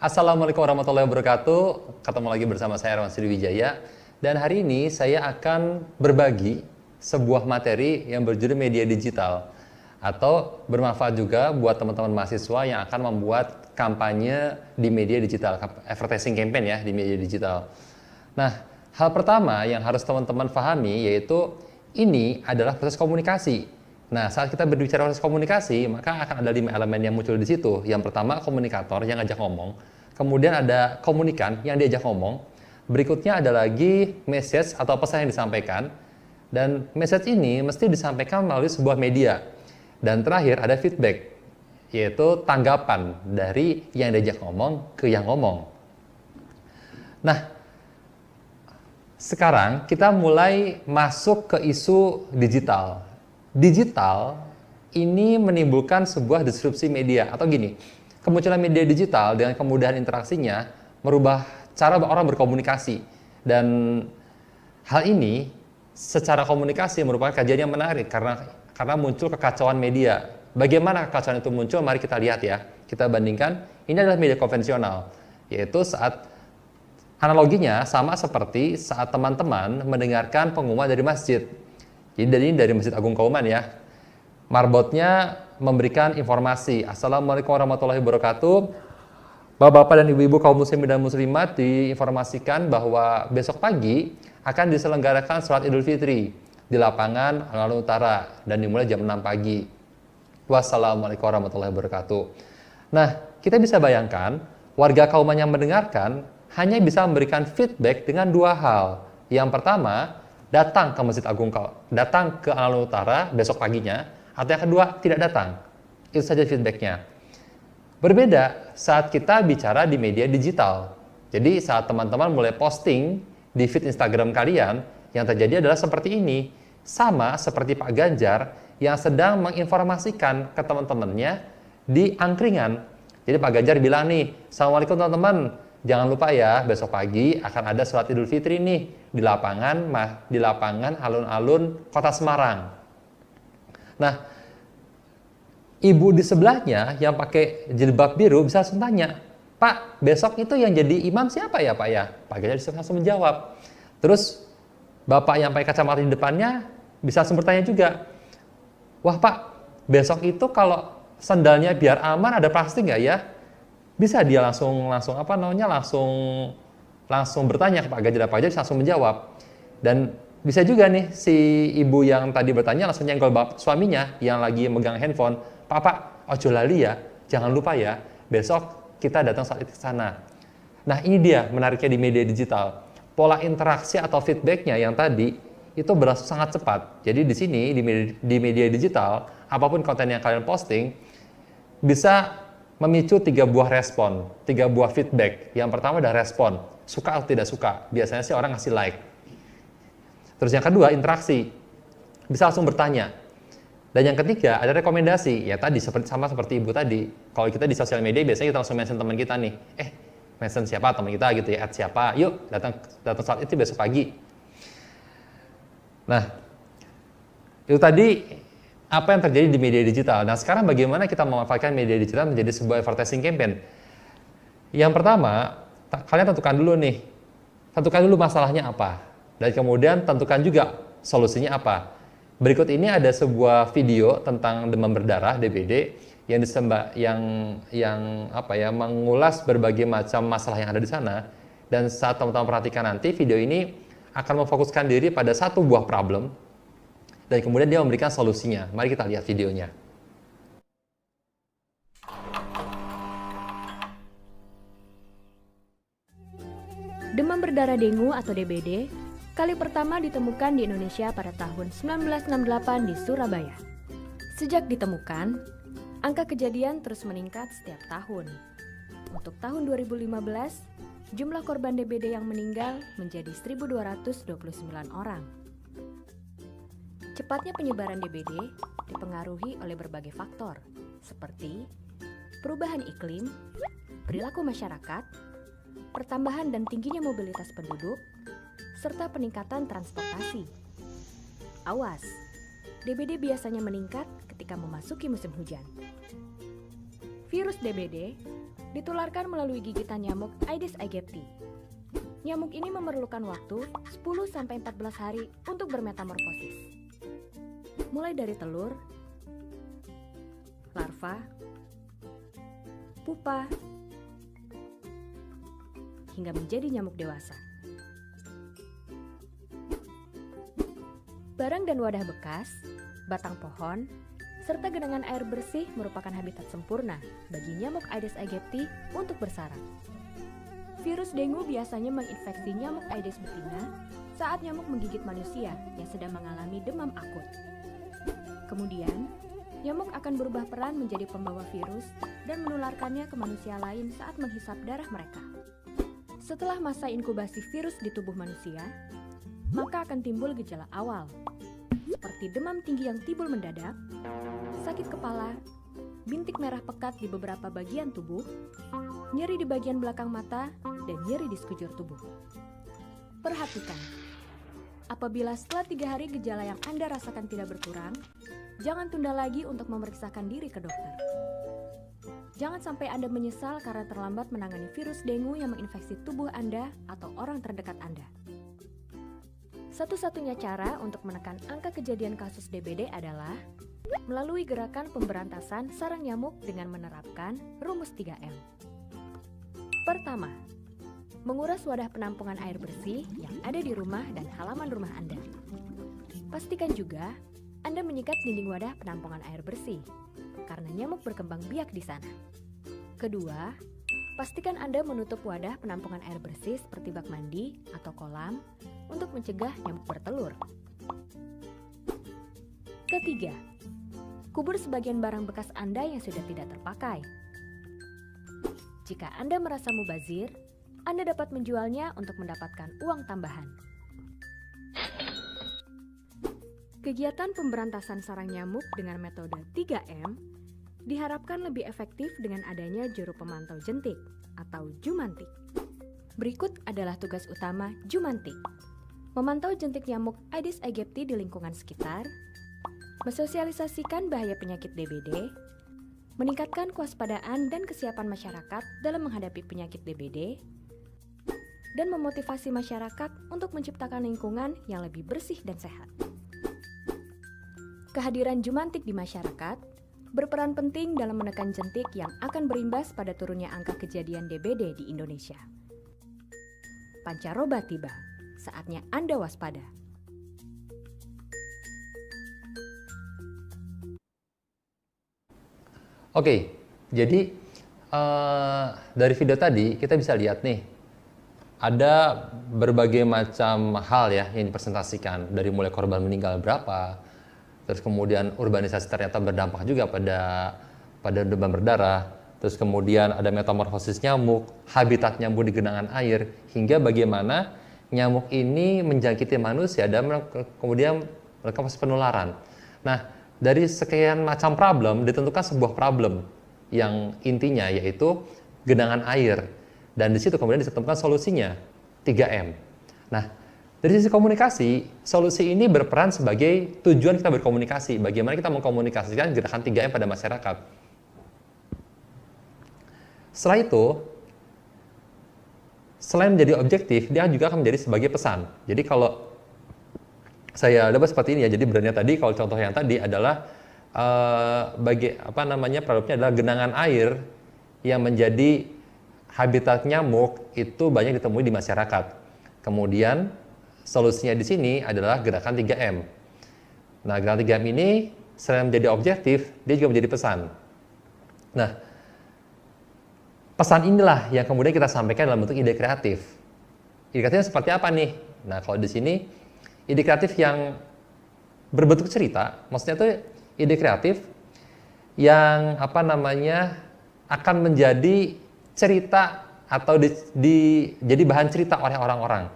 Assalamualaikum warahmatullahi wabarakatuh. Ketemu lagi bersama saya Erwan Sriwijaya. Dan hari ini saya akan berbagi sebuah materi yang berjudul media digital. Atau bermanfaat juga buat teman-teman mahasiswa yang akan membuat kampanye di media digital. Advertising campaign ya di media digital. Nah, hal pertama yang harus teman-teman pahami yaitu ini adalah proses komunikasi. Nah, saat kita berbicara proses komunikasi, maka akan ada 5 elemen yang muncul di situ. Yang pertama, komunikator yang ngajak ngomong. Kemudian ada komunikan yang diajak ngomong. Berikutnya ada lagi message atau pesan yang disampaikan. Dan message ini mesti disampaikan melalui sebuah media. Dan terakhir ada feedback, yaitu tanggapan dari yang diajak ngomong ke yang ngomong. Nah, sekarang kita mulai masuk ke isu digital. Digital ini menimbulkan sebuah disrupsi media atau gini, kemunculan media digital dengan kemudahan interaksinya merubah cara orang berkomunikasi dan hal ini secara komunikasi merupakan kajian yang menarik karena muncul kekacauan media. Bagaimana kekacauan itu muncul? Mari kita lihat ya. Kita bandingkan, ini adalah media konvensional, yaitu saat analoginya sama seperti saat teman-teman mendengarkan pengumuman dari masjid. Jadi dari Masjid Agung Kauman ya. Marbotnya memberikan informasi. Assalamualaikum warahmatullahi wabarakatuh. Bapak-bapak dan ibu-ibu kaum muslimin dan muslimat diinformasikan bahwa besok pagi akan diselenggarakan sholat Idul Fitri di lapangan alun-alun utara dan dimulai jam 6 pagi. Wassalamualaikum warahmatullahi wabarakatuh. Nah, kita bisa bayangkan warga Kauman yang mendengarkan hanya bisa memberikan feedback dengan 2 hal. Yang pertama, datang ke Masjid Agung, datang ke alun-alun utara besok paginya, atau yang kedua tidak datang. Itu saja feedbacknya. Berbeda saat kita bicara di media digital. Jadi saat teman-teman mulai posting di feed Instagram kalian, yang terjadi adalah seperti ini. Sama seperti Pak Ganjar yang sedang menginformasikan ke teman-temannya di angkringan. Jadi Pak Ganjar bilang nih, Assalamualaikum teman-teman, jangan lupa ya, besok pagi akan ada sholat Idul Fitri nih di lapangan alun-alun Kota Semarang. Nah, ibu di sebelahnya yang pakai jilbab biru bisa langsung tanya, Pak, besok itu yang jadi imam siapa ya Pak ya? Pak Ganjar langsung menjawab. Terus Bapak yang pakai kacamata di depannya bisa langsung bertanya juga, wah Pak, besok itu kalau sandalnya biar aman ada plastik nggak ya? Bisa dia langsung bertanya ke Pak Ganjar, Pak Ganjar langsung menjawab. Dan bisa juga nih si ibu yang tadi bertanya langsung nyenggol suaminya yang lagi megang handphone, Pak, ojo lali ya, jangan lupa ya, besok kita datang saat itu ke sana. Nah, ini dia menariknya di media digital. Pola interaksi atau feedbacknya yang tadi itu berlangsung sangat cepat. Jadi di sini di media digital, apapun konten yang kalian posting bisa memicu 3 buah respon, 3 buah feedback. Yang pertama adalah respon, suka atau tidak suka. Biasanya sih orang ngasih like. Terus yang kedua, interaksi. Bisa langsung bertanya. Dan yang ketiga, ada rekomendasi. Ya tadi, sama seperti ibu tadi. Kalau kita di sosial media, biasanya kita langsung mention teman kita nih. Mention siapa teman kita gitu ya, siapa. Yuk, datang saat itu besok pagi. Nah, itu tadi apa yang terjadi di media digital. Nah, sekarang bagaimana kita memanfaatkan media digital menjadi sebuah advertising campaign? Yang pertama, kalian tentukan dulu nih. Tentukan dulu masalahnya apa. Dan kemudian tentukan juga solusinya apa. Berikut ini ada sebuah video tentang demam berdarah (DBD) yang mengulas berbagai macam masalah yang ada di sana. Dan saat teman-teman perhatikan nanti, video ini akan memfokuskan diri pada satu buah problem dan kemudian dia memberikan solusinya. Mari kita lihat videonya. Demam berdarah dengue atau DBD kali pertama ditemukan di Indonesia pada tahun 1968 di Surabaya. Sejak ditemukan, angka kejadian terus meningkat setiap tahun. Untuk tahun 2015, jumlah korban DBD yang meninggal menjadi 1.229 orang. Cepatnya penyebaran DBD dipengaruhi oleh berbagai faktor, seperti perubahan iklim, perilaku masyarakat, pertambahan dan tingginya mobilitas penduduk, serta peningkatan transportasi. Awas, DBD biasanya meningkat ketika memasuki musim hujan. Virus DBD ditularkan melalui gigitan nyamuk Aedes aegypti. Nyamuk ini memerlukan waktu 10-14 hari untuk bermetamorfosis. Mulai dari telur, larva, pupa, hingga menjadi nyamuk dewasa. Barang dan wadah bekas, batang pohon, serta genangan air bersih merupakan habitat sempurna bagi nyamuk Aedes aegypti untuk bersarang. Virus dengue biasanya menginfeksi nyamuk Aedes betina saat nyamuk menggigit manusia yang sedang mengalami demam akut. Kemudian, nyamuk akan berubah peran menjadi pembawa virus dan menularkannya ke manusia lain saat menghisap darah mereka. Setelah masa inkubasi virus di tubuh manusia, maka akan timbul gejala awal, seperti demam tinggi yang timbul mendadak, sakit kepala, bintik merah pekat di beberapa bagian tubuh, nyeri di bagian belakang mata, dan nyeri di sekujur tubuh. Perhatikan, apabila setelah 3 hari gejala yang Anda rasakan tidak berkurang, jangan tunda lagi untuk memeriksakan diri ke dokter. Jangan sampai Anda menyesal karena terlambat menangani virus dengue yang menginfeksi tubuh Anda atau orang terdekat Anda. Satu-satunya cara untuk menekan angka kejadian kasus DBD adalah melalui gerakan pemberantasan sarang nyamuk dengan menerapkan rumus 3M. Pertama, menguras wadah penampungan air bersih yang ada di rumah dan halaman rumah Anda. Pastikan juga Anda menyikat dinding wadah penampungan air bersih, karena nyamuk berkembang biak di sana. Kedua, pastikan Anda menutup wadah penampungan air bersih seperti bak mandi atau kolam untuk mencegah nyamuk bertelur. Ketiga, kubur sebagian barang bekas Anda yang sudah tidak terpakai. Jika Anda merasa mubazir, Anda dapat menjualnya untuk mendapatkan uang tambahan. Kegiatan pemberantasan sarang nyamuk dengan metode 3M diharapkan lebih efektif dengan adanya juru pemantau jentik atau jumantik. Berikut adalah tugas utama jumantik: memantau jentik nyamuk Aedes aegypti di lingkungan sekitar, mensosialisasikan bahaya penyakit DBD, meningkatkan kewaspadaan dan kesiapan masyarakat dalam menghadapi penyakit DBD, dan memotivasi masyarakat untuk menciptakan lingkungan yang lebih bersih dan sehat. Kehadiran jumantik di masyarakat berperan penting dalam menekan jentik yang akan berimbas pada turunnya angka kejadian DBD di Indonesia. Pancaroba tiba, saatnya Anda waspada. Oke, jadi dari video tadi kita bisa lihat nih, ada berbagai macam hal ya yang dipresentasikan, dari mulai korban meninggal berapa, terus kemudian urbanisasi ternyata berdampak juga pada demam berdarah, terus kemudian ada metamorfosis nyamuk, habitat nyamuk di genangan air, hingga bagaimana nyamuk ini menjangkiti manusia dan kemudian mereka proses penularan. Nah, dari sekian macam problem ditentukan sebuah problem yang intinya yaitu genangan air, dan di situ kemudian ditemukan solusinya 3M. Nah, dari sisi komunikasi, solusi ini berperan sebagai tujuan kita berkomunikasi. Bagaimana kita mengkomunikasikan gerakan 3M pada masyarakat. Setelah itu, selain menjadi objektif, dia juga akan menjadi sebagai pesan. Jadi kalau saya dapat seperti ini ya, jadi brandnya tadi, kalau contoh yang tadi adalah produknya adalah genangan air yang menjadi habitat nyamuk itu banyak ditemui di masyarakat. Kemudian solusinya di sini adalah gerakan 3M. Nah, gerakan 3M ini selain menjadi objektif, dia juga menjadi pesan. Nah, pesan inilah yang kemudian kita sampaikan dalam bentuk ide kreatif. Ide kreatifnya seperti apa nih? Nah, kalau di sini ide kreatif yang berbentuk cerita, maksudnya itu ide kreatif yang akan menjadi cerita atau jadi bahan cerita oleh orang-orang.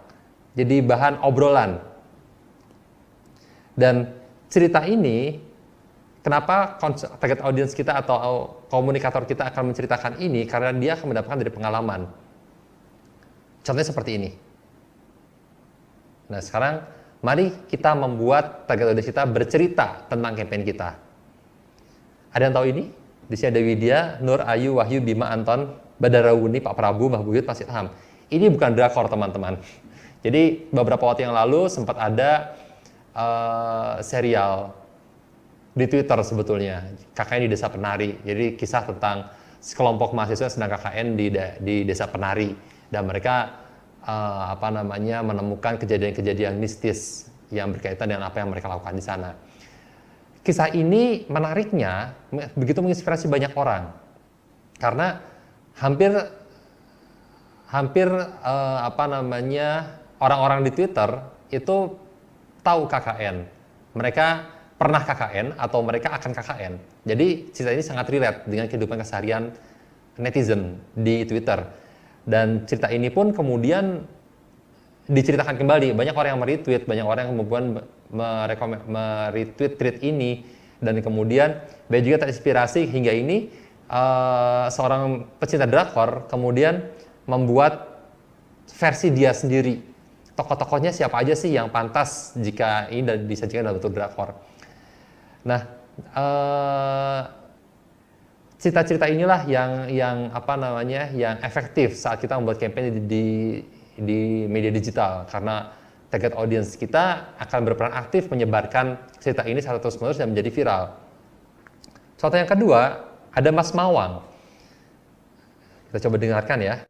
Jadi bahan obrolan. Dan cerita ini, kenapa target audience kita atau komunikator kita akan menceritakan ini? Karena dia akan mendapatkan dari pengalaman. Contohnya seperti ini. Nah, sekarang mari kita membuat target audience kita bercerita tentang campaign kita. Ada yang tahu ini? Di sini ada Widya, Nur, Ayu, Wahyu, Bima, Anton. Badaruni, Pak Prabu, Mbah Buyut, Mas Ilham. Ini bukan drakor, teman-teman. Jadi beberapa waktu yang lalu sempat ada serial di Twitter sebetulnya, KKN di Desa Penari. Jadi kisah tentang sekelompok mahasiswa yang sedang KKN di Desa Penari, dan mereka menemukan kejadian-kejadian mistis yang berkaitan dengan apa yang mereka lakukan di sana. Kisah ini menariknya begitu menginspirasi banyak orang, karena hampir orang-orang di Twitter itu tahu KKN. Mereka pernah KKN atau mereka akan KKN. Jadi cerita ini sangat relate dengan kehidupan keseharian netizen di Twitter. Dan cerita ini pun kemudian diceritakan kembali. Banyak orang yang meretweet, banyak orang yang kemudian meretweet tweet ini, dan kemudian banyak juga terinspirasi hingga ini seorang pecinta drakor kemudian membuat versi dia sendiri. Tokoh-tokohnya siapa aja sih yang pantas jika ini disajikan dalam bentuk drakor. Nah, cerita-cerita inilah yang efektif saat kita membuat campaign di media digital, karena target audience kita akan berperan aktif menyebarkan cerita ini secara terus-menerus dan menjadi viral. Contoh yang kedua, ada Mas Mawang. Kita coba dengarkan ya.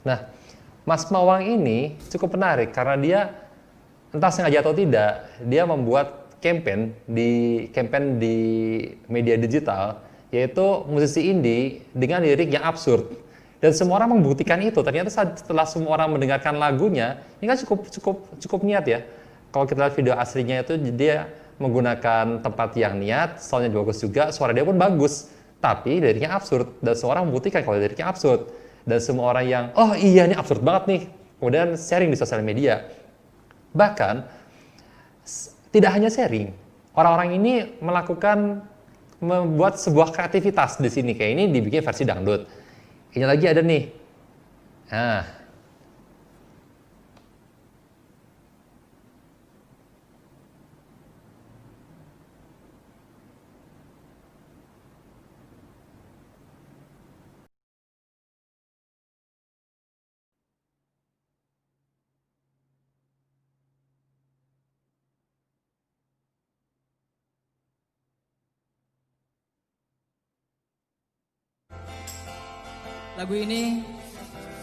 Nah, Mas Mawang ini cukup menarik karena dia entah sengaja atau tidak, dia membuat campaign di media digital, yaitu musisi indie dengan lirik yang absurd. Dan semua orang membuktikan itu. Ternyata setelah semua orang mendengarkan lagunya, ini kan cukup niat ya. Kalau kita lihat video aslinya itu, dia menggunakan tempat yang niat, soundnya bagus juga, suara dia pun bagus. Tapi liriknya absurd, dan semua orang membuktikan kalau liriknya absurd. Dan semua orang yang, oh iya ini absurd banget nih, kemudian sharing di sosial media. Bahkan, tidak hanya sharing, orang-orang ini membuat sebuah kreativitas di sini. Kayak ini dibikin versi dangdut. Ini lagi ada nih. Nah, lagu ini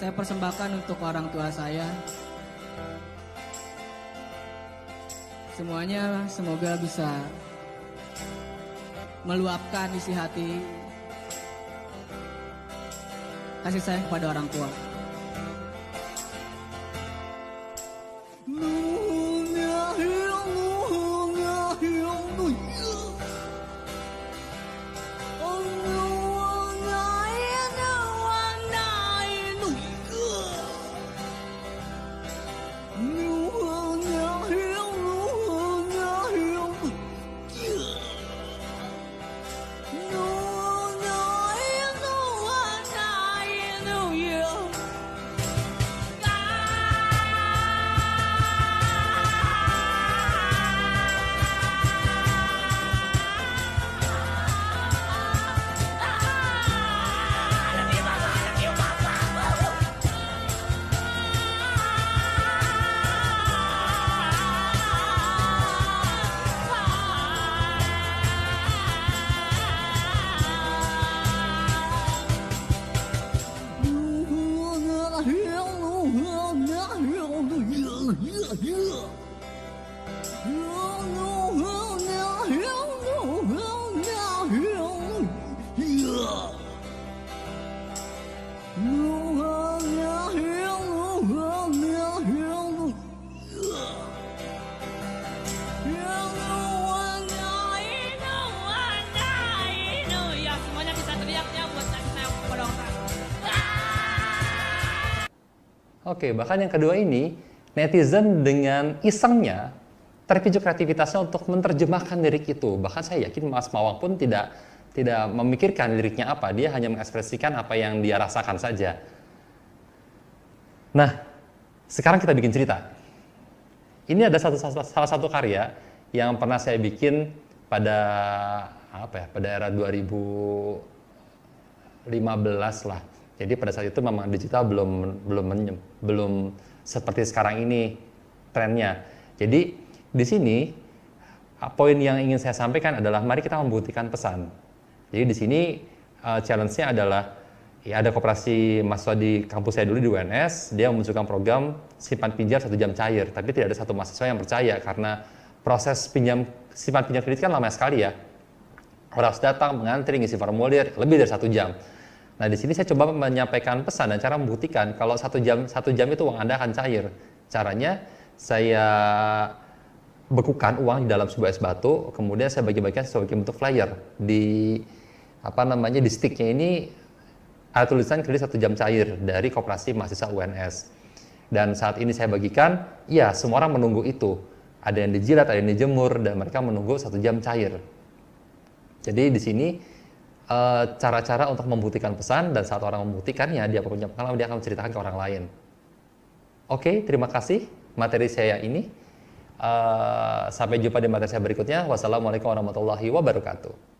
saya persembahkan untuk orang tua saya. Semuanya semoga bisa meluapkan isi hati kasih sayang kepada orang tua. Oke, bahkan yang kedua ini, netizen dengan isengnya terpicu kreativitasnya untuk menerjemahkan lirik itu. Bahkan saya yakin Mas Mawang pun tidak memikirkan liriknya apa, dia hanya mengekspresikan apa yang dia rasakan saja. Nah, sekarang kita bikin cerita. Ini ada salah satu karya yang pernah saya bikin pada pada era 2015 lah. Jadi pada saat itu memang digital belum seperti sekarang ini trennya. Jadi di sini poin yang ingin saya sampaikan adalah mari kita membuktikan pesan. Jadi di sini challenge-nya adalah ya ada koperasi mahasiswa di kampus saya dulu di UNS, dia memunculkan program simpan pinjam 1 jam cair, tapi tidak ada satu mahasiswa yang percaya karena proses simpan pinjam kredit kan lama sekali ya. Orang harus datang, mengantri, ngisi formulir lebih dari 1 jam. Nah, di sini saya coba menyampaikan pesan dan cara membuktikan kalau 1 jam itu uang Anda akan cair. Caranya saya bekukan uang di dalam sebuah es batu, kemudian saya bagi-bagikan sebagai bentuk flyer. Di di sticknya ini ada tulisan kredit 1 jam cair dari Koperasi Mahasiswa UNS. Dan saat ini saya bagikan, ya semua orang menunggu itu. Ada yang dijilat, ada yang dijemur, dan mereka menunggu 1 jam cair. Jadi di sini cara-cara untuk membuktikan pesan, dan saat orang membuktikannya, dia punya pengalaman, dia akan menceritakan ke orang lain. Oke, terima kasih materi saya ini. Sampai jumpa di materi saya berikutnya. Wassalamualaikum warahmatullahi wabarakatuh.